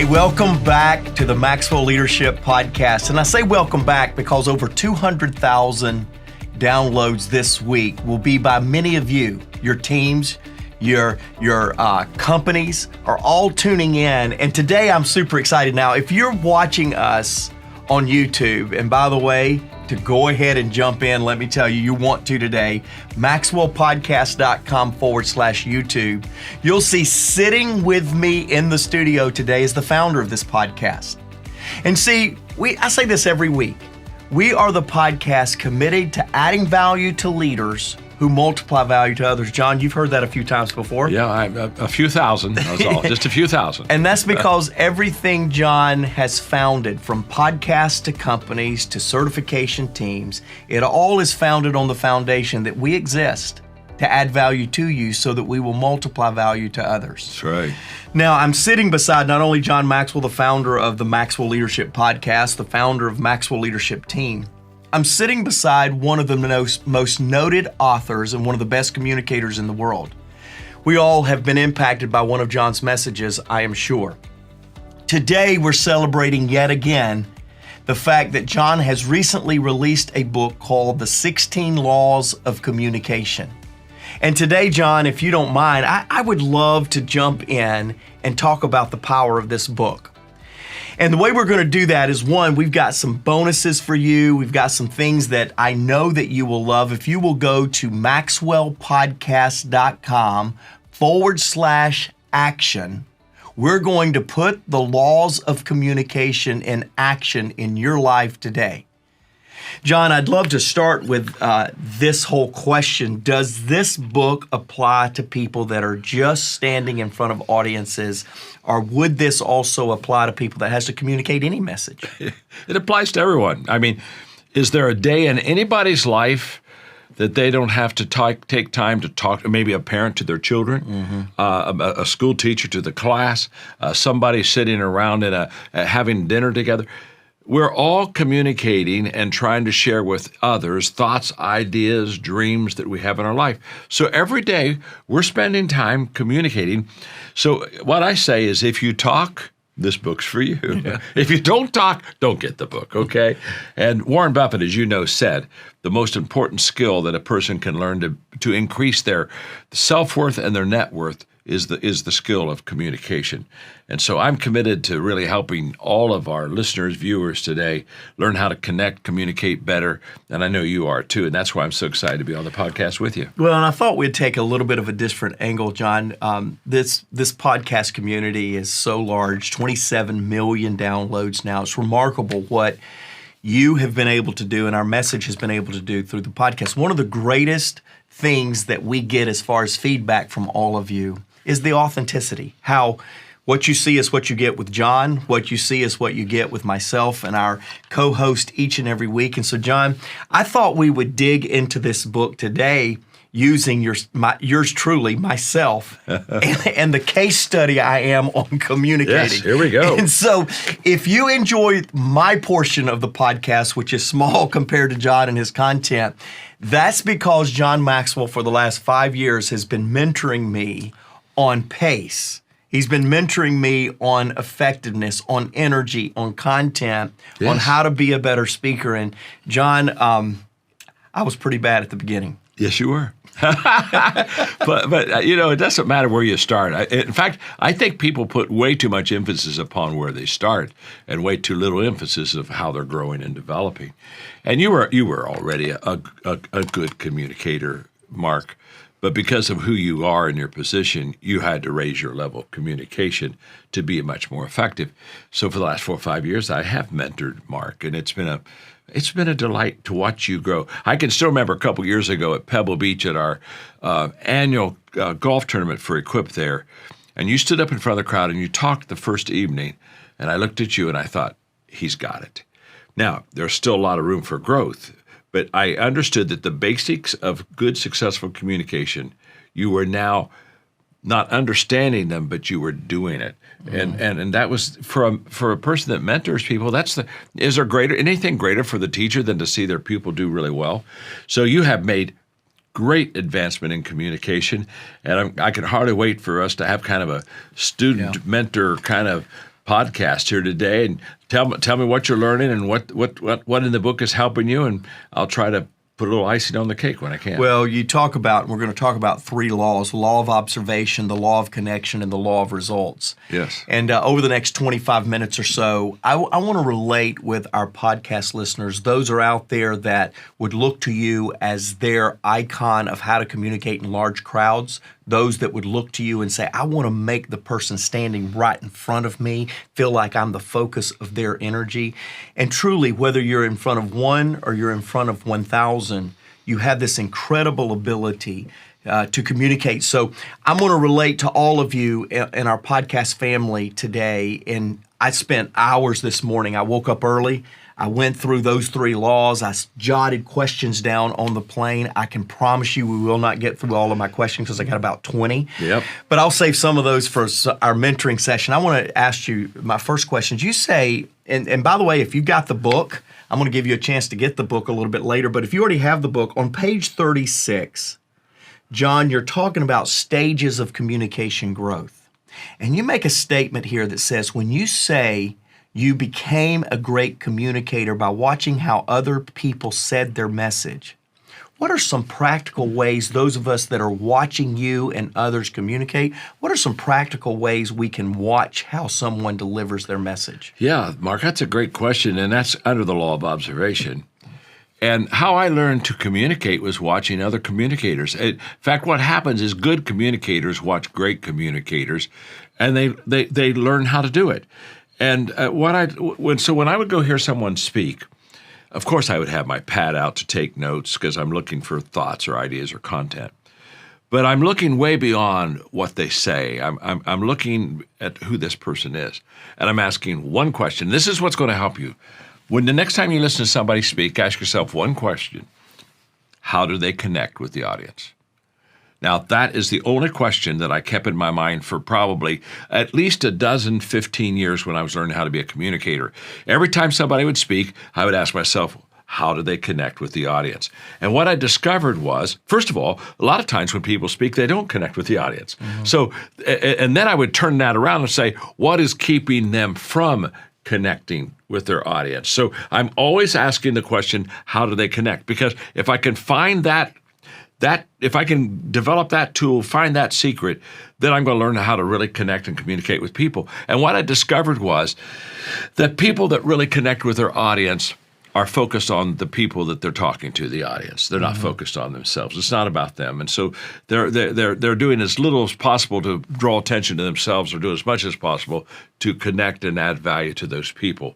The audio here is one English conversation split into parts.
Hey, welcome back to the Maxwell Leadership Podcast. And I say welcome back because over 200,000 downloads this week will be by many of you. Your teams, your companies are all tuning in. And today I'm super excited. Now, if you're watching us on YouTube, and by the way, to go ahead and jump in, let me tell you, you want to today, maxwellpodcast.com/YouTube. You'll see sitting with me in the studio today is the founder of this podcast. And see, I say this every week. We are the podcast committed to adding value to leaders who multiply value to others. John, you've heard that a few times before. Yeah, a few thousand, that's all, just a few thousand. And that's because everything John has founded, from podcasts to companies to certification teams, it all is founded on the foundation that we exist to add value to you so that we will multiply value to others. That's right. Now, I'm sitting beside not only John Maxwell, the founder of the Maxwell Leadership Podcast, the founder of Maxwell Leadership Team. I'm sitting beside one of the most noted authors and one of the best communicators in the world. We all have been impacted by one of John's messages, I am sure. Today, we're celebrating yet again the fact that John has recently released a book called The 16 Laws of Communication. And today, John, if you don't mind, I would love to jump in and talk about the power of this book. And the way we're going to do that is, one, we've got some bonuses for you. We've got some things that I know that you will love. If you will go to maxwellpodcast.com/action, we're going to put the laws of communication in action in your life today. John, I'd love to start with this whole question. Does this book apply to people that are just standing in front of audiences, or would this also apply to people that has to communicate any message? It applies to everyone. I mean, is there a day in anybody's life that they don't have to take time to talk, maybe a parent to their children, a school teacher to the class, somebody sitting around in having dinner together? We're all communicating and trying to share with others thoughts, ideas, dreams that we have in our life. So every day we're spending time communicating. So what I say is, if you talk, this book's for you. Yeah. If you don't talk, don't get the book, okay? And Warren Buffett, as you know, said the most important skill that a person can learn to increase their self-worth and their net worth is the skill of communication. And so I'm committed to really helping all of our listeners, viewers today learn how to connect, communicate better. And I know you are too. And that's why I'm so excited to be on the podcast with you. Well, and I thought we'd take a little bit of a different angle, John. This podcast community is so large, 27 million downloads now. It's remarkable what you have been able to do and our message has been able to do through the podcast. One of the greatest things that we get as far as feedback from all of you is the authenticity. How what you see is what you get with John, what you see is what you get with myself and our co-host each and every week. And so, John, I thought we would dig into this book today using yours truly, myself, and the case study I am on communicating. Yes, here we go. And so if you enjoy my portion of the podcast, which is small compared to John and his content, that's because John Maxwell for the last 5 years has been mentoring me on pace. He's been mentoring me on effectiveness, on energy, on content, yes, on how to be a better speaker. And John, I was pretty bad at the beginning. Yes, you were. but you know, it doesn't matter where you start. In fact, I think people put way too much emphasis upon where they start and way too little emphasis of how they're growing and developing. And you were already a good communicator, Mark. But because of who you are in your position, you had to raise your level of communication to be much more effective. So for the last 4 or 5 years, I have mentored Mark, and it's been a delight to watch you grow. I can still remember a couple years ago at Pebble Beach at our annual golf tournament for Equip there, and you stood up in front of the crowd and you talked the first evening, and I looked at you and I thought, he's got it. Now, there's still a lot of room for growth, but I understood that the basics of good, successful communication, you were now not understanding them, but you were doing it. And that was for a person that mentors people. Is there anything greater for the teacher than to see their pupil do really well? So you have made great advancement in communication, and I can hardly wait for us to have kind of a student mentor kind of podcast here today, and tell me what you're learning and what in the book is helping you, and I'll try to put a little icing on the cake when I can. Well, we're going to talk about 3 laws: the law of observation, the law of connection, and the law of results. Yes. And over the next 25 minutes or so, I want to relate with our podcast listeners. Those are out there that would look to you as their icon of how to communicate in large crowds. Those that would look to you and say, I want to make the person standing right in front of me feel like I'm the focus of their energy. And truly, whether you're in front of 1 or you're in front of 1,000, you have this incredible ability to communicate. So I'm going to relate to all of you in our podcast family today. And I spent hours this morning. I woke up early. I went through those 3 laws. I jotted questions down on the plane. I can promise you we will not get through all of my questions because I got about 20. Yep. But I'll save some of those for our mentoring session. I want to ask you my first question. You say, and by the way, if you got the book, I'm going to give you a chance to get the book a little bit later. But if you already have the book, on page 36, John, you're talking about stages of communication growth. And you make a statement here that says, when you say you became a great communicator by watching how other people said their message, what are some practical ways, those of us that are watching you and others communicate, what are some practical ways we can watch how someone delivers their message? Yeah, Mark, that's a great question, and that's under the law of observation. And how I learned to communicate was watching other communicators. In fact, what happens is good communicators watch great communicators, and they learn how to do it. And when I would go hear someone speak, of course I would have my pad out to take notes because I'm looking for thoughts or ideas or content. But I'm looking way beyond what they say. I'm looking at who this person is, and I'm asking one question. This is what's going to help you. When the next time you listen to somebody speak, ask yourself one question: how do they connect with the audience? Now, that is the only question that I kept in my mind for probably at least 15 years when I was learning how to be a communicator. Every time somebody would speak, I would ask myself, how do they connect with the audience? And what I discovered was, first of all, a lot of times when people speak, they don't connect with the audience. Mm-hmm. So, and then I would turn that around and say, what is keeping them from connecting with their audience? So I'm always asking the question, how do they connect? Because if I can find that if I can develop that tool, find that secret, then I'm going to learn how to really connect and communicate with people. And what I discovered was that people that really connect with their audience are focused on the people that they're talking to, the audience. They're not focused on themselves. It's not about them. And so they're doing as little as possible to draw attention to themselves, or do as much as possible to connect and add value to those people.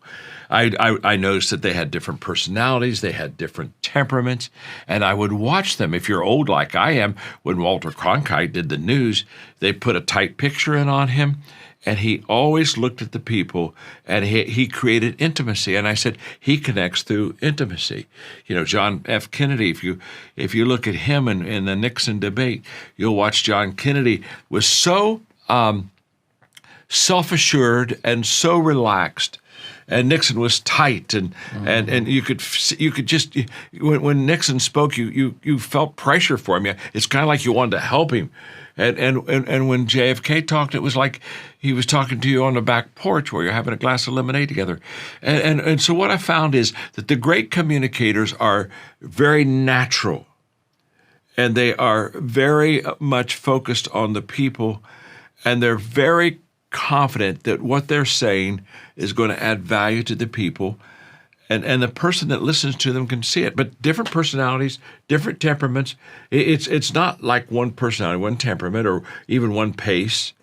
I noticed that they had different personalities, they had different temperaments, and I would watch them. If you're old like I am, when Walter Cronkite did the news, they put a tight picture in on him, and he always looked at the people, and he created intimacy. And I said, he connects through intimacy. You know, John F. Kennedy, if you look at him in the Nixon debate, you'll watch John Kennedy was so self-assured and so relaxed. And Nixon was tight, and you could just, when Nixon spoke, you felt pressure for him. It's kind of like you wanted to help him. And when JFK talked, it was like he was talking to you on the back porch where you're having a glass of lemonade together. And so what I found is that the great communicators are very natural, and they are very much focused on the people, and they're very confident that what they're saying is going to add value to the people, and the person that listens to them can see it. But different personalities, different temperaments. It's not like one personality, one temperament, or even one pace.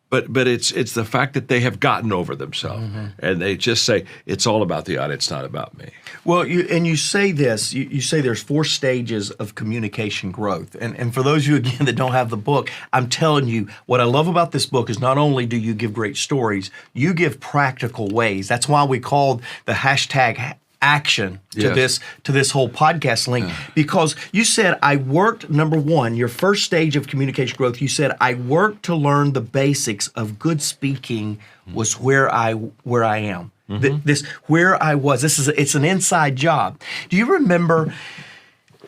But it's the fact that they have gotten over themselves, and they just say, it's all about the audience, not about me. Well, you say this, you say there's 4 stages of communication growth. And for those of you, again, that don't have the book, I'm telling you, what I love about this book is not only do you give great stories, you give practical ways. That's why we called the hashtag action to this whole podcast link, because you said, I worked, number 1, your first stage of communication growth, you said, I worked to learn the basics of good speaking was where I am. This where I was. It's an inside job. Do you remember,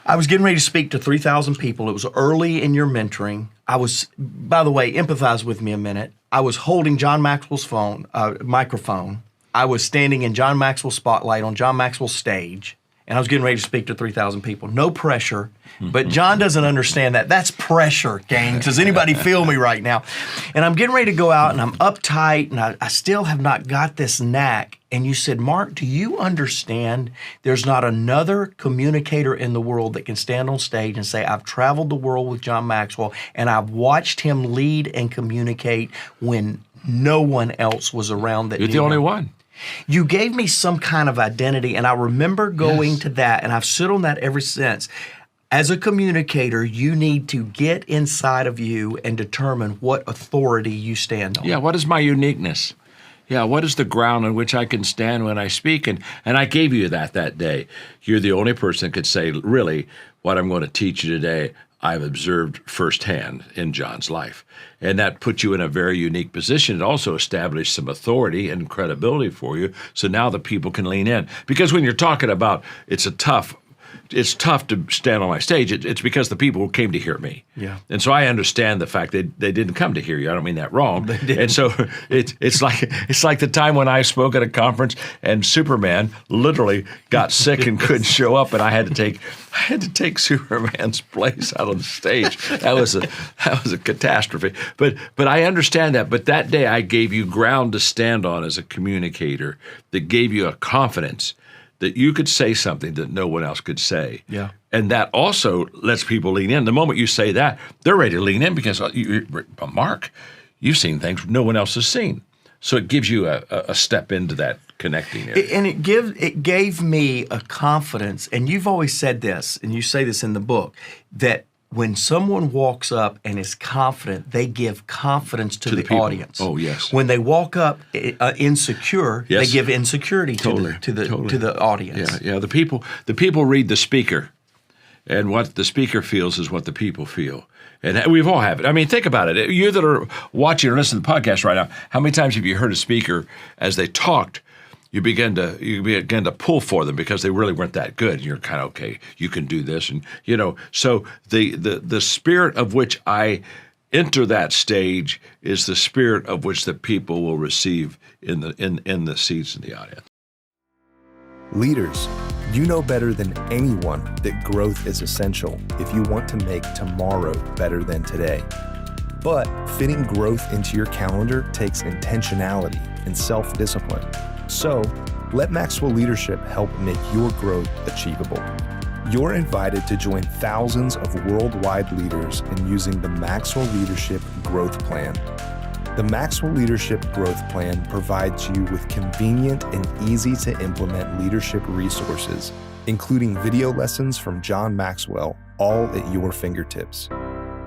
I was getting ready to speak to 3,000 people. It was early in your mentoring. I was, by the way, empathize with me a minute. I was holding John Maxwell's microphone. I was standing in John Maxwell's spotlight on John Maxwell's stage, and I was getting ready to speak to 3,000 people. No pressure, but John doesn't understand that. That's pressure, gang. Does anybody feel me right now? And I'm getting ready to go out, and I'm uptight, and I still have not got this knack. And you said, Mark, do you understand there's not another communicator in the world that can stand on stage and say, I've traveled the world with John Maxwell, and I've watched him lead and communicate when no one else was around that You're knew the only him. one. You gave me some kind of identity, and I remember going to that, and I've stood on that ever since. As a communicator, you need to get inside of you and determine what authority you stand on. Yeah, what is my uniqueness? Yeah, what is the ground on which I can stand when I speak? And I gave you that day. You're the only person that could say, really, what I'm going to teach you today, I've observed firsthand in John's life. And that puts you in a very unique position. It also established some authority and credibility for you, so now the people can lean in. Because when you're talking about it's tough to stand on my stage, it's because the people came to hear me. Yeah. And so I understand the fact that they didn't come to hear you. I don't mean that wrong. They didn't. And so it's like the time when I spoke at a conference and Superman literally got sick and couldn't show up, and I had to take Superman's place out on the stage. That was a catastrophe. But I understand that. But that day I gave you ground to stand on as a communicator that gave you a confidence that you could say something that no one else could say. Yeah. And that also lets people lean in. The moment you say that, they're ready to lean in because, Mark, you've seen things no one else has seen. So it gives you a step into that connecting area. And it gave me a confidence, and you've always said this, and you say this in the book, that when someone walks up and is confident, they give confidence to the people. audience. Oh, yes. When they walk up insecure, Yes. they give insecurity to the audience. Yeah. The people read the speaker, and what the speaker feels is what the people feel. And we've all have it. I mean, think about it. You that are watching or listening to the podcast right now, how many times have you heard a speaker as they talked? You begin to pull for them because they really weren't that good. And you're kind of, okay, you can do this. And, so the spirit of which I enter that stage is the spirit of which the people will receive in the seats in the audience. Leaders, you know better than anyone that growth is essential if you want to make tomorrow better than today. But fitting growth into your calendar takes intentionality and self-discipline. So, let Maxwell Leadership help make your growth achievable. You're invited to join thousands of worldwide leaders in using the Maxwell Leadership Growth Plan. The Maxwell Leadership Growth Plan provides you with convenient and easy to implement leadership resources, including video lessons from John Maxwell, all at your fingertips.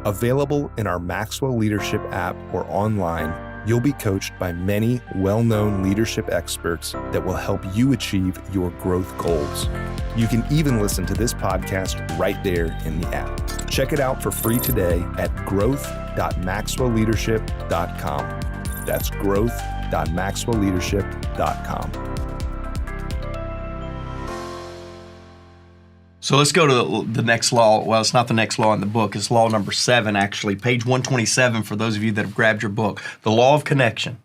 Available in our Maxwell Leadership app or online, you'll be coached by many well-known leadership experts that will help you achieve your growth goals. You can even listen to this podcast right there in the app. Check it out for free today at growth.maxwellleadership.com. That's growth.maxwellleadership.com. So let's go to the next law. Well, it's not the next law in the book. It's law number 7, actually. Page 127 for those of you that have grabbed your book. The law of connection.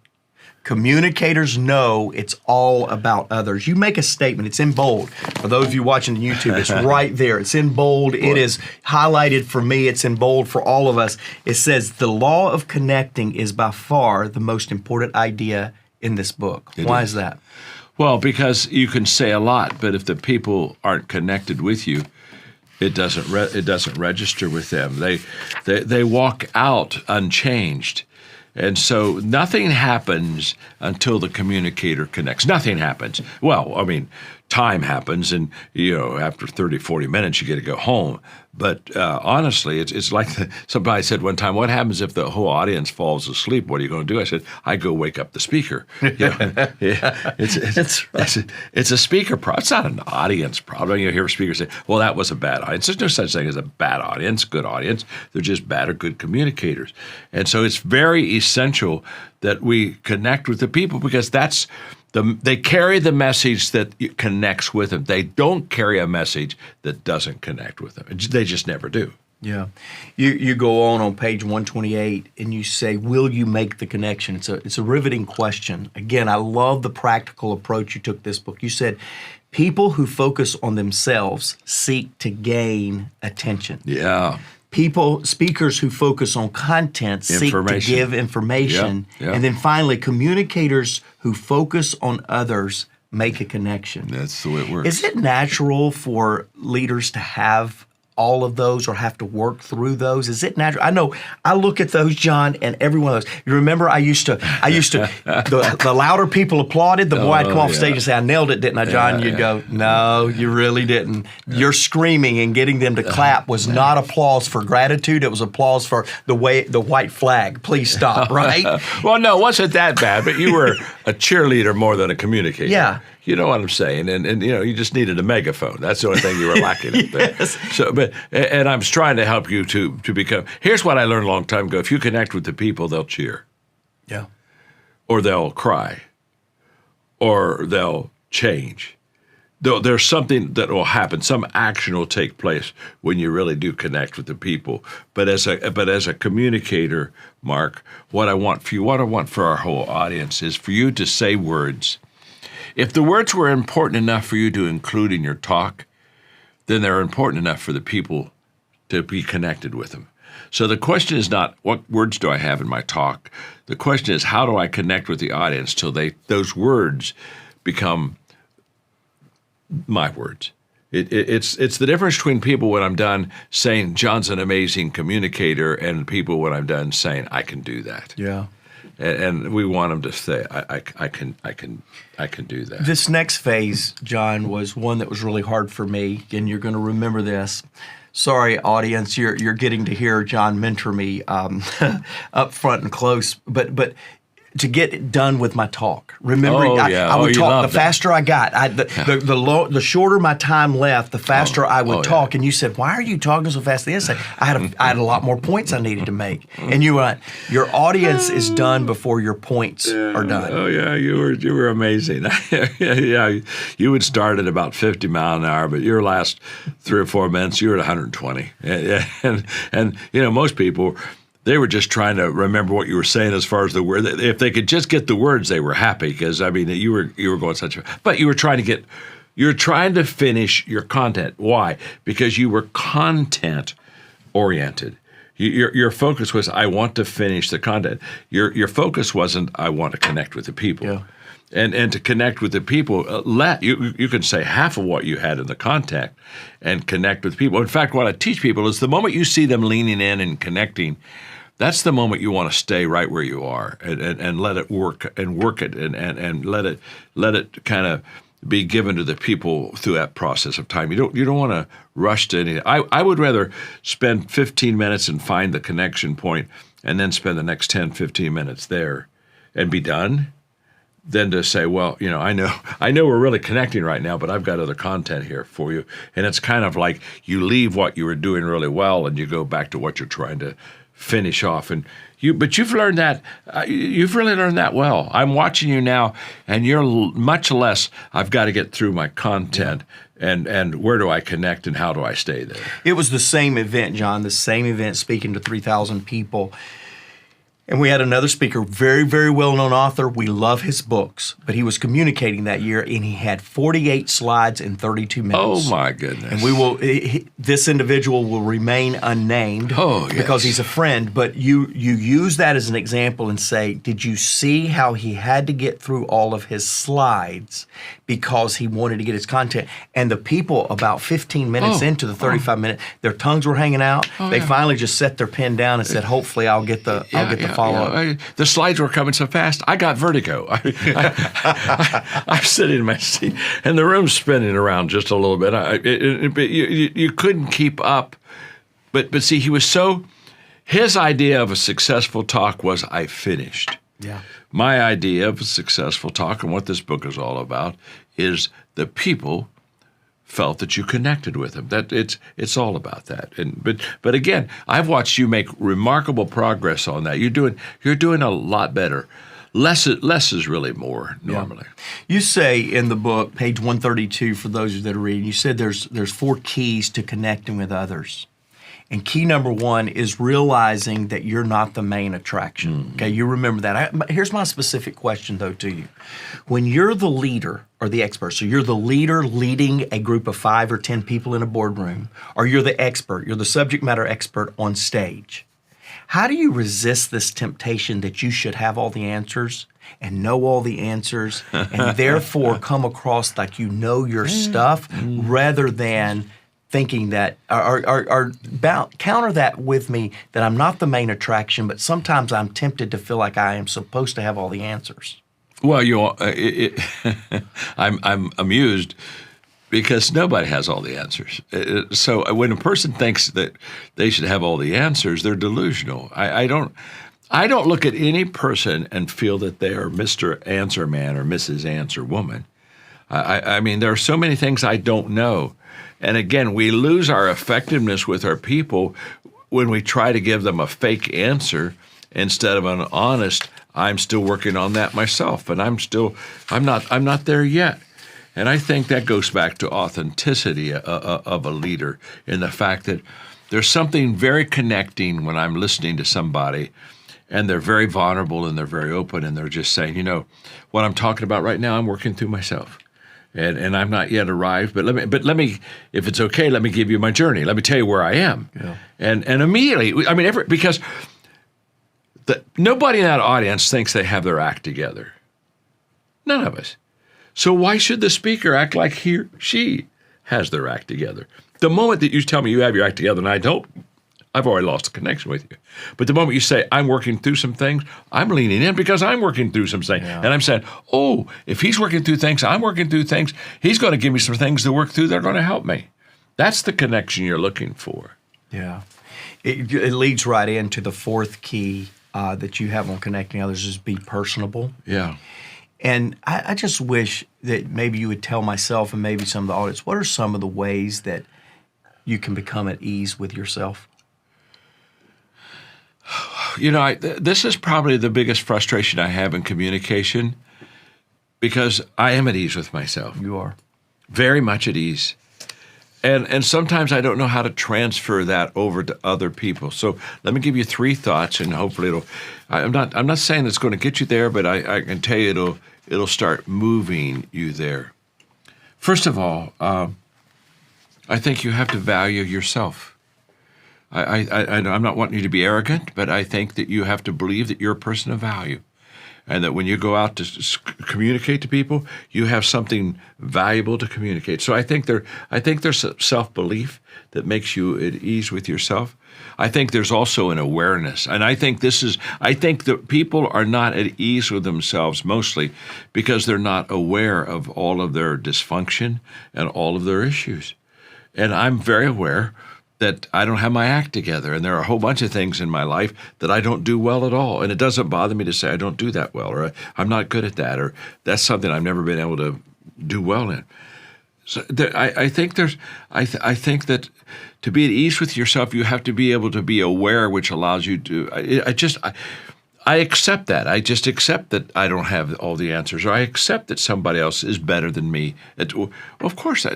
Communicators know it's all about others. You make a statement. It's in bold. For those of you watching on YouTube, it's right there. It's in bold. It is highlighted for me. It's in bold for all of us. It says the law of connecting is by far the most important idea in this book. Why is that? Well, because you can say a lot, but if the people aren't connected with you, it doesn't register with them. They walk out unchanged. And so nothing happens until the communicator connects. Nothing happens. Well, I mean, time happens, and after 30, 40 minutes, you get to go home. But honestly, it's like somebody said one time, what happens if the whole audience falls asleep? What are you going to do? I said, I go wake up the speaker. It's a speaker problem. It's not an audience problem. You hear speakers say, well, that was a bad audience. There's no such thing as a bad audience, good audience. They're just bad or good communicators. And so it's very essential that we connect with the people, because they carry the message that connects with them. They don't carry a message that doesn't connect with them. They just never do. Yeah. You go on page 128 and you say, will you make the connection? It's a riveting question. Again, I love the practical approach you took this book. You said, people who focus on themselves seek to gain attention. Yeah. Speakers who focus on content seek to give information. Yeah. And then finally, communicators who focus on others make a connection. That's the way it works. Is it natural for leaders to have all of those or have to work through those? Is it natural? I know I look at those, John, and every one of those. You remember I used to the louder people applauded, the more I'd come off stage and say, I nailed it, didn't I, John? You'd go, no, you really didn't. Your screaming and getting them to clap was not applause for gratitude. It was applause for the white flag. Please stop, right? Well, no, it wasn't that bad, but you were a cheerleader more than a communicator. Yeah. You know what I'm saying? And you just needed a megaphone. That's the only thing you were lacking up there. Yes. So, and I'm trying to help you to become. Here's what I learned a long time ago. If you connect with the people, they'll cheer. Yeah. Or they'll cry. Or they'll change. There's something that will happen. Some action will take place when you really do connect with the people. But as a communicator, Mark, what I want for our whole audience is for you to say words. If the words were important enough for you to include in your talk, then they're important enough for the people to be connected with them. So the question is not, what words do I have in my talk? The question is, how do I connect with the audience till those words become my words? It's the difference between people when I'm done saying, John's an amazing communicator, and people when I'm done saying, I can do that. Yeah. And we want them to say, I can do that. This next phase, John, was one that was really hard for me, and you're going to remember this. Sorry, audience, you're getting to hear John mentor me up front and close, but to get it done with my talk. Remembering, I would talk. The faster I got, the shorter my time left, the faster I would talk. And you said, "Why are you talking so fast?" The essay. I had a lot more points I needed to make. And you went, "Your audience is done before your points are done." Oh yeah, you were amazing. Yeah, you would start at about 50 miles an hour, but your last 3 or 4 minutes, you were at 120. And most people, they were just trying to remember what you were saying as far as the word. If they could just get the words, they were happy because you were going such a. But you were trying to finish your content. Why? Because you were content oriented. Your focus was, I want to finish the content. Your focus wasn't, I want to connect with the people. Yeah. And to connect with the people, you can say half of what you had in the content and connect with people. In fact, what I teach people is the moment you see them leaning in and connecting, that's the moment you want to stay right where you are and let it work and work it and let it kind of be given to the people through that process of time. You don't want to rush to anything. I would rather spend 15 minutes and find the connection point and then spend the next 10, 15 minutes there and be done than to say, well, I know we're really connecting right now, but I've got other content here for you. And it's kind of like you leave what you were doing really well and you go back to what you're trying to finish off. But you've learned that, you've really learned that well. I'm watching you now, and you're much less, I've got to get through my content, and where do I connect and how do I stay there? It was the same event, John, speaking to 3,000 people. And we had another speaker, very, very well-known author. We love his books, but he was communicating that year, and he had 48 slides in 32 minutes. Oh, my goodness. And we will. This individual will remain unnamed because he's a friend, but you use that as an example and say, did you see how he had to get through all of his slides because he wanted to get his content? And the people, about 15 minutes into the 35 minute, their tongues were hanging out. They finally just set their pen down and said, hopefully I'll get the follow-up. Yeah. The slides were coming so fast, I got vertigo. I'm sitting in my seat, and the room's spinning around just a little bit. You couldn't keep up. But see, his idea of a successful talk was, I finished. Yeah. My idea of a successful talk, and what this book is all about, is the people felt that you connected with them. That it's all about that. But again, I've watched you make remarkable progress on that. You're doing a lot better. Less is really more normally. Yeah. You say in the book, page 132, for those that are reading, you said there's 4 keys to connecting with others. And key number one is realizing that you're not the main attraction. Okay, you remember that. Here's my specific question, though, to you. When you're the leader or the expert, so you're the leader leading a group of 5 or 10 people in a boardroom, or you're the expert, you're the subject matter expert on stage, how do you resist this temptation that you should have all the answers and know all the answers and therefore come across like you know your stuff rather than thinking that, or counter that with me that I'm not the main attraction, but sometimes I'm tempted to feel like I am supposed to have all the answers? Well, I'm amused because nobody has all the answers. So when a person thinks that they should have all the answers, they're delusional. I don't look at any person and feel that they are Mr. Answer Man or Mrs. Answer Woman. I mean, there are so many things I don't know. And again, we lose our effectiveness with our people when we try to give them a fake answer instead of an honest, I'm still working on that myself, and I'm not there yet. And I think that goes back to authenticity of a leader in the fact that there's something very connecting when I'm listening to somebody and they're very vulnerable and they're very open and they're just saying, what I'm talking about right now, I'm working through myself. And I'm not yet arrived, but let me, if it's okay, let me give you my journey. Let me tell you where I am. Yeah. And immediately, I mean, because nobody in that audience thinks they have their act together. None of us. So why should the speaker act like he or she has their act together? The moment that you tell me you have your act together and I don't, I've already lost the connection with you. But the moment you say, I'm working through some things, I'm leaning in because I'm working through some things. Yeah. And I'm saying, if he's working through things, I'm working through things, he's going to give me some things to work through that are going to help me. That's the connection you're looking for. Yeah. It leads right into the fourth key that you have on connecting others is be personable. Yeah. And I just wish that maybe you would tell myself and maybe some of the audience, what are some of the ways that you can become at ease with yourself? This is probably the biggest frustration I have in communication because I am at ease with myself. You are. Very much at ease. And sometimes I don't know how to transfer that over to other people. So let me give you 3 thoughts, and hopefully I'm not saying it's going to get you there, but I can tell you it'll start moving you there. First of all, I think you have to value yourself. I'm not wanting you to be arrogant, but I think that you have to believe that you're a person of value. And that when you go out to communicate to people, you have something valuable to communicate. So I think there's a self-belief that makes you at ease with yourself. I think there's also an awareness. And I think that people are not at ease with themselves mostly because they're not aware of all of their dysfunction and all of their issues. And I'm very aware that I don't have my act together, and there are a whole bunch of things in my life that I don't do well at all, and it doesn't bother me to say I don't do that well, or I'm not good at that, or that's something I've never been able to do well in. So I think that to be at ease with yourself, you have to be able to be aware, which allows you to. I accept that. I just accept that I don't have all the answers, or I accept that somebody else is better than me. Of course,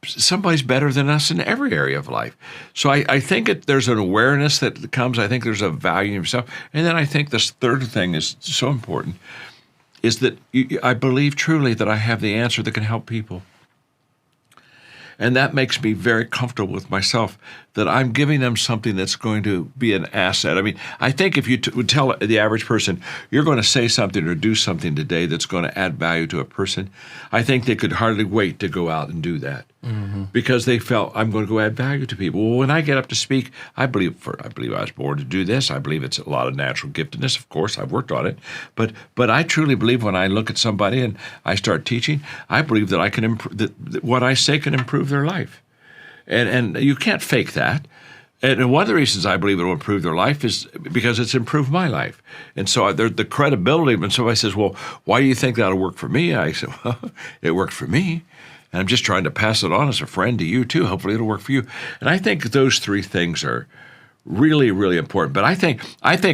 somebody's better than us in every area of life. So I think there's an awareness that comes. I think there's a value in yourself. And then I think this third thing is so important, is that I believe truly that I have the answer that can help people. And that makes me very comfortable with myself, that I'm giving them something that's going to be an asset. I mean, I think if you would tell the average person, you're going to say something or do something today that's going to add value to a person, I think they could hardly wait to go out and do that. Mm-hmm. Because they felt, I'm going to go add value to people. Well, when I get up to speak, I believe I was born to do this. I believe it's a lot of natural giftedness. Of course, I've worked on it. But I truly believe when I look at somebody and I start teaching, I believe that I can that what I say can improve their life. And you can't fake that. And one of the reasons I believe it will improve their life is because it's improved my life. And so the credibility, when somebody says, well, why do you think that'll work for me? I say, well, it worked for me. And I'm just trying to pass it on as a friend to you too. Hopefully it'll work for you. And I think those 3 things are really, really important. But I think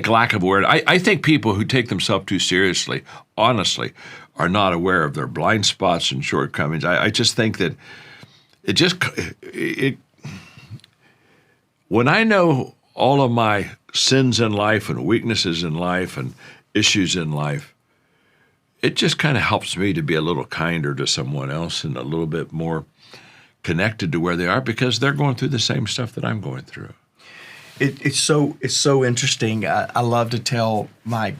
lack of awareness, I think people who take themselves too seriously, honestly, are not aware of their blind spots and shortcomings. I just think that when I know all of my sins in life and weaknesses in life and issues in life, it just kind of helps me to be a little kinder to someone else and a little bit more connected to where they are because they're going through the same stuff that I'm going through. It's so interesting. I love to tell my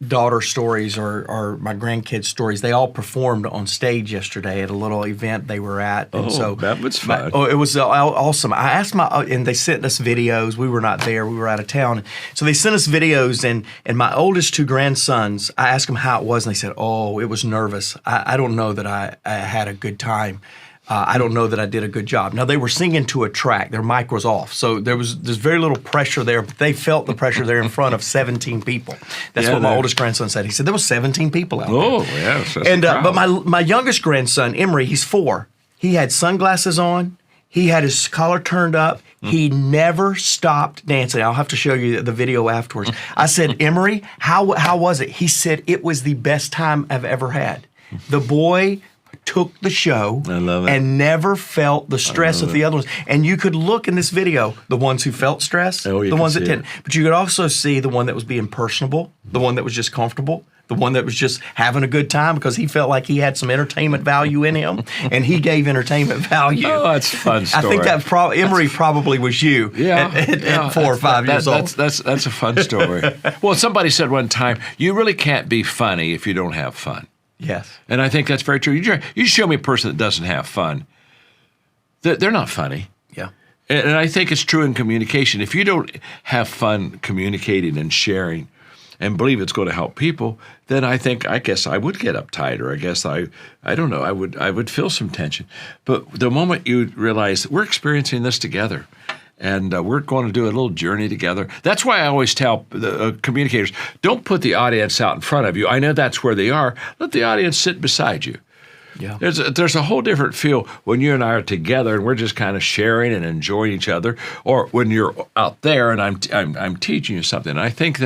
daughter stories or my grandkids stories. They all performed on stage yesterday at a little event they were at. And so that was fun. It was awesome. I asked and they sent us videos. We were not there. We were out of town. So they sent us videos, and my oldest two grandsons, I asked them how it was, and they said, oh, it was nervous. I don't know that I had a good time. I don't know that I did a good job. Now, they were singing to a track. Their mic was off. So there's very little pressure there, but they felt the pressure there in front of 17 people. That's what my oldest grandson said. He said, there was 17 people out there. Oh, yes. And but my youngest grandson, Emery, he's 4. He had sunglasses on. He had his collar turned up. He never stopped dancing. I'll have to show you the video afterwards. I said, Emery, how was it? He said, it was the best time I've ever had. The boy took the show and never felt the stress of the other ones. And you could look in this video, the ones who felt stress, the ones that didn't. But you could also see the one that was being personable, the one that was just comfortable, the one that was just having a good time because he felt like he had some entertainment value in him, and he gave entertainment value. Oh, that's a fun story. I think that Emery probably was you at 4 or 5 years old. That's a fun story. Well, somebody said one time, you really can't be funny if you don't have fun. Yes. And I think that's very true. You show me a person that doesn't have fun, they're not funny. Yeah. And I think it's true in communication. If you don't have fun communicating and sharing and believe it's going to help people, then I guess I would get uptight, or I guess I don't know, I would feel some tension. But the moment you realize that we're experiencing this together, and we're going to do a little journey together. That's why I always tell the communicators, don't put the audience out in front of you. I know that's where they are. Let the audience sit beside you. Yeah. There's a whole different feel when you and I are together and we're just kind of sharing and enjoying each other, or when you're out there and I'm teaching you something. I think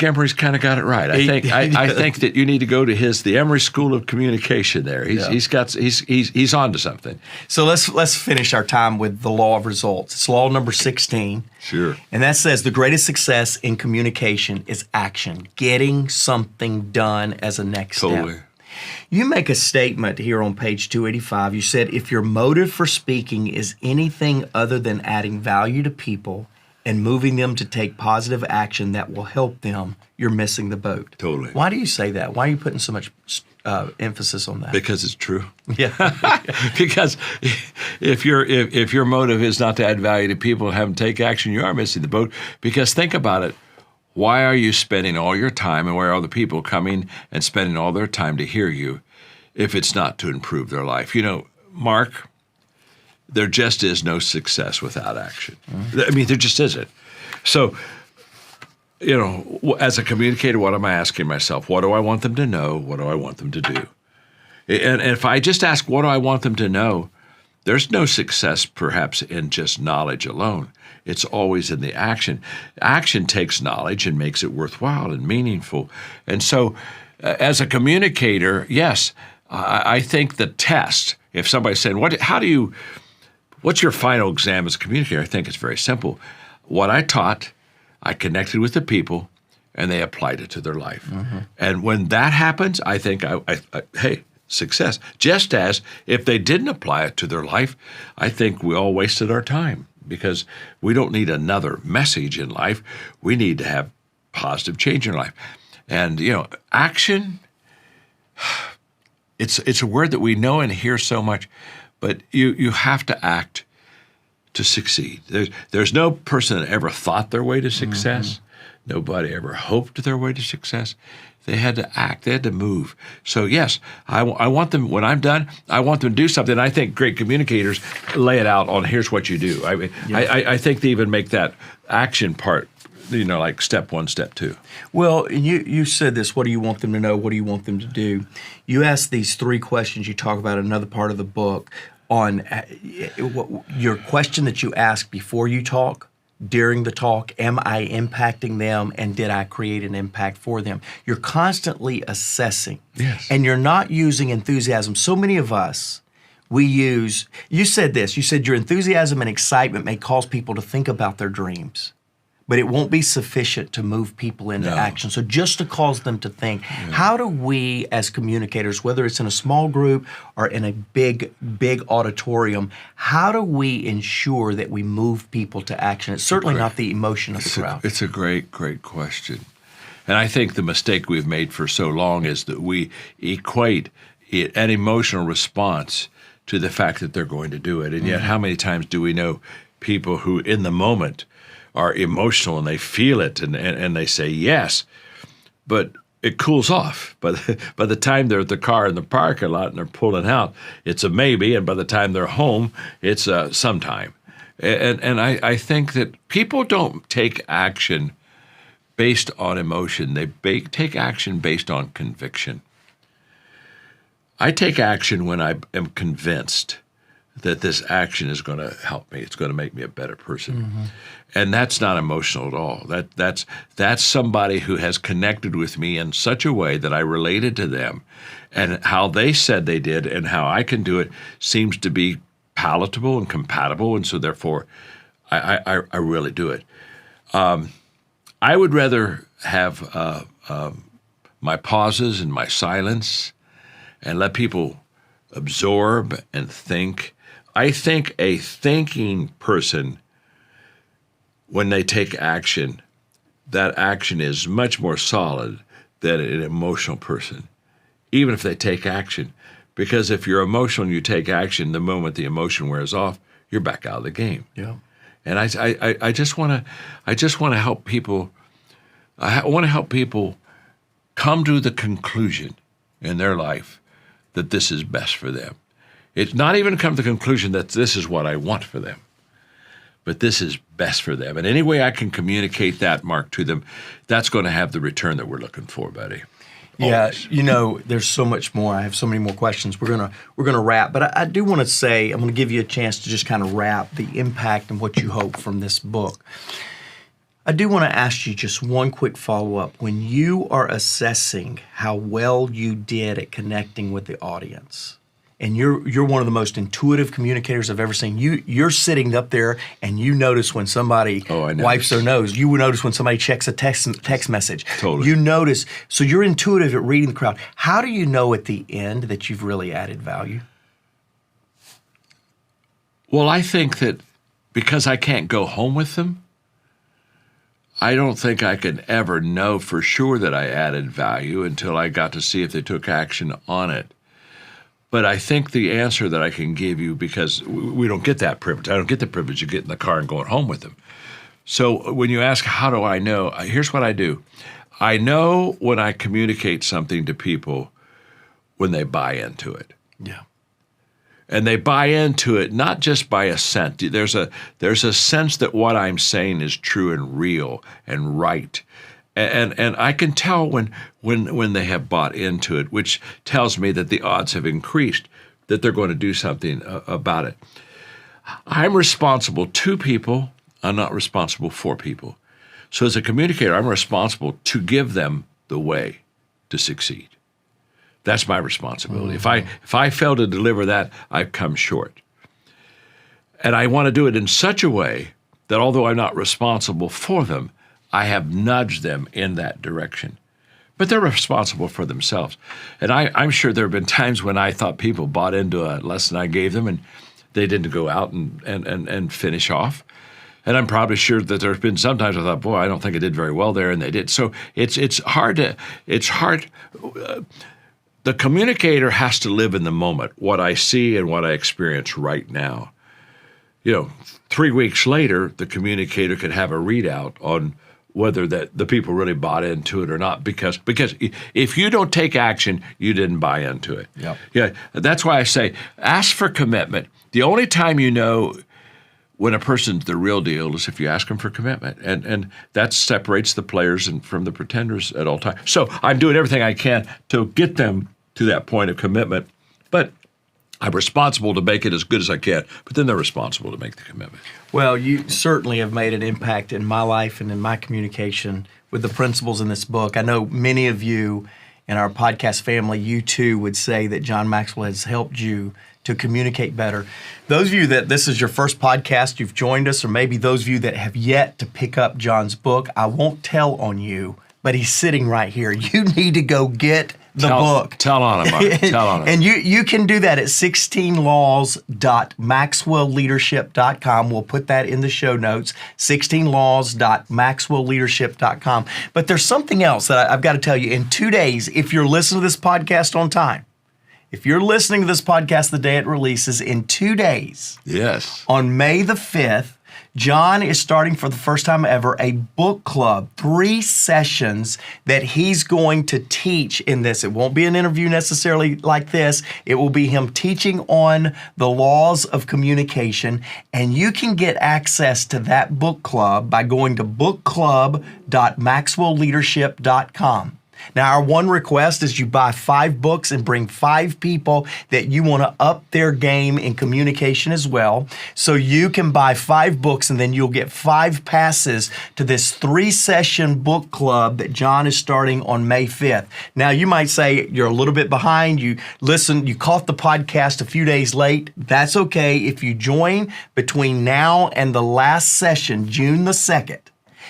Emery's kind of got it right. I think that you need to go to the Emery School of Communication. There, he's on to something. So let's finish our time with the law of results. It's law number 16. Sure. And that says the greatest success in communication is action, getting something done as a next step. You make a statement here on page 285. You said, if your motive for speaking is anything other than adding value to people and moving them to take positive action that will help them, you're missing the boat. Totally. Why do you say that? Why are you putting so much emphasis on that? Because it's true. Yeah. Because if your motive is not to add value to people and have them take action, you are missing the boat. Because think about it. Why are you spending all your time, and why are the people coming and spending all their time to hear you if it's not to improve their life? You know, Mark, there just is no success without action. I mean, there just isn't. So, you know, as a communicator, what am I asking myself? What do I want them to know? What do I want them to do? And if I just ask, what do I want them to know? There's no success, perhaps, in just knowledge alone. It's always in the action. Action takes knowledge and makes it worthwhile and meaningful. And so, as a communicator, yes, I think the test, if somebody's saying, what's your final exam as a communicator? I think it's very simple. What I taught, I connected with the people, and they applied it to their life. Mm-hmm. And when that happens, I think, hey, success. Just as if they didn't apply it to their life, I think we all wasted our time, because we don't need another message in life. We need to have positive change in life. And, you know, action, it's a word that we know and hear so much, but you have to act to succeed. There's no person that ever thought their way to success. Mm-hmm. Nobody ever hoped their way to success. They had to act. They had to move. So, yes, I want them, when I'm done, I want them to do something. I think great communicators lay it out on here's what you do. I think they even make that action part, you know, like step 1, step 2. Well, you said this, what do you want them to know? What do you want them to do? You ask these 3 questions you talk about in another part of the book on your question that you ask before you talk, during the talk, am I impacting them, and did I create an impact for them? You're constantly assessing. Yes. And you're not using enthusiasm. So many of us, we use, you said this, you said your enthusiasm and excitement may cause people to think about their dreams, but it won't be sufficient to move people into action. So just to cause them to think, how do we as communicators, whether it's in a small group or in a big auditorium, how do we ensure that we move people to action? It's certainly not the emotion of the crowd. It's a great question. And I think the mistake we've made for so long is that we equate an emotional response to the fact that they're going to do it. And yet, how many times do we know people who, in the moment, are emotional and they feel it and they say yes, but it cools off. By the time they're at the car in the parking lot and they're pulling out, it's a maybe, and by the time they're home, it's a sometime. And I think that people don't take action based on emotion. They take action based on conviction. I take action when I am convinced that this action is going to help me. It's going to make me a better person. And that's not emotional at all. That's somebody who has connected with me in such a way that I related to them, and how they said they did and how I can do it seems to be palatable and compatible, and so therefore I really do it. I would rather have my pauses and my silence and let people absorb and think. I think a thinking person, when they take action, that action is much more solid than an emotional person, even if they take action. Because if you're emotional and you take action, the moment the emotion wears off, you're back out of the game. Yeah. And I just want to help people. I want to help people come to the conclusion in their life that this is best for them. It's not even come to the conclusion that this is what I want for them, but this is best for them. And any way I can communicate that, Mark, to them, that's going to have the return that we're looking for, buddy. Always. Yeah, there's so much more. I have so many more questions. We're gonna wrap, but I do want to say, I'm going to give you a chance to just kind of wrap the impact and what you hope from this book. I do want to ask you just one quick follow-up. When you are assessing how well you did at connecting with the audience, and you're one of the most intuitive communicators I've ever seen. You're sitting up there and you notice when somebody wipes their nose. You would notice when somebody checks a text message. Totally. You notice. So you're intuitive at reading the crowd. How do you know at the end that you've really added value? Well, I think that because I can't go home with them, I don't think I could ever know for sure that I added value until I got to see if they took action on it. But I think the answer that I can give you, because we don't get that privilege. I don't get the privilege of getting in the car and going home with them. So when you ask, how do I know? Here's what I do. I know when I communicate something to people when they buy into it. Yeah. And they buy into it not just by assent. There's a sense that what I'm saying is true and real and right. And I can tell when they have bought into it, which tells me that the odds have increased, that they're going to do something about it. I'm responsible to people. I'm not responsible for people. So as a communicator, I'm responsible to give them the way to succeed. That's my responsibility. Mm-hmm. If I fail to deliver that, I've come short. And I want to do it in such a way that although I'm not responsible for them, I have nudged them in that direction. But they're responsible for themselves. And I'm sure there have been times when I thought people bought into a lesson I gave them and they didn't go out and finish off. And I'm probably sure that there's been sometimes I thought, boy, I don't think I did very well there, and they did. So it's hard. The communicator has to live in the moment, what I see and what I experience right now. 3 weeks later, the communicator could have a readout on whether that the people really bought into it or not, because if you don't take action, you didn't buy into it. Yep. Yeah, that's why I say ask for commitment. The only time you know when a person's the real deal is if you ask them for commitment, and that separates the players from the pretenders at all times. So I'm doing everything I can to get them to that point of commitment, but I'm responsible to make it as good as I can, but then they're responsible to make the commitment. Well, you certainly have made an impact in my life and in my communication with the principles in this book. I know many of you and our podcast family, you too would say that John Maxwell has helped you to communicate better. Those of you that this is your first podcast, you've joined us, or maybe those of you that have yet to pick up John's book, I won't tell on you, but he's sitting right here. You need to go get the book. Tell on him, Mark. Tell on him. And you can do that at 16laws.maxwellleadership.com. We'll put that in the show notes, 16laws.maxwellleadership.com. But there's something else that I've got to tell you. In 2 days, if you're listening to this podcast on time, if you're listening to this podcast the day it releases, in 2 days, yes, on May the 5th, John is starting for the first time ever a book club, 3 sessions that he's going to teach in this. It won't be an interview necessarily like this. It will be him teaching on the laws of communication, and you can get access to that book club by going to bookclub.maxwellleadership.com. Now, our one request is you buy 5 books and bring 5 people that you want to up their game in communication as well. So you can buy 5 books and then you'll get 5 passes to this 3-session book club that John is starting on May 5th. Now, you might say you're a little bit behind. You caught the podcast a few days late. That's okay. If you join between now and the last session, June the 2nd,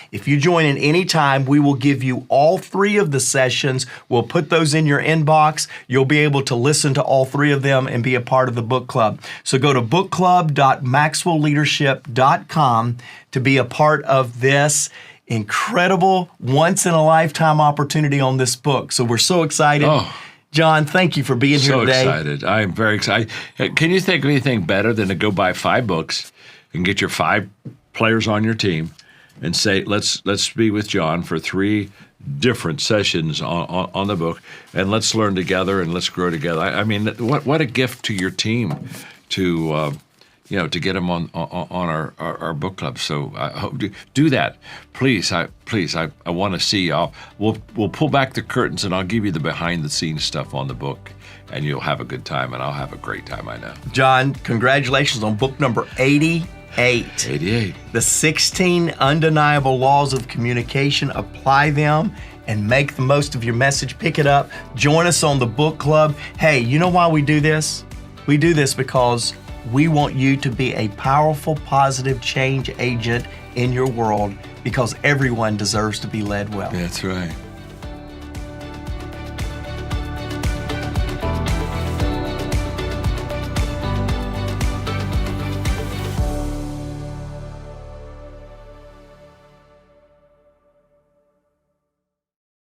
if you join in any time, we will give you all 3 of the sessions. We'll put those in your inbox. You'll be able to listen to all 3 of them and be a part of the book club. So go to bookclub.maxwellleadership.com to be a part of this incredible, once-in-a-lifetime opportunity on this book. So we're so excited. Oh. John, thank you for being here today. So excited. I'm very excited. Can you think of anything better than to go buy 5 books and get your 5 players on your team and say, let's be with John for 3 different sessions on the book, and let's learn together and let's grow together. I mean, what a gift to your team to get them on our book club. So I hope do that, please. I want to see. We'll pull back the curtains and I'll give you the behind the scenes stuff on the book, and you'll have a good time, and I'll have a great time. I know. John, congratulations on book number 88. 88. The 16 undeniable laws of communication. Apply them and make the most of your message. Pick it up. Join us on the book club. Hey, you know why we do this? We do this because we want you to be a powerful, positive change agent in your world, because everyone deserves to be led well. That's right.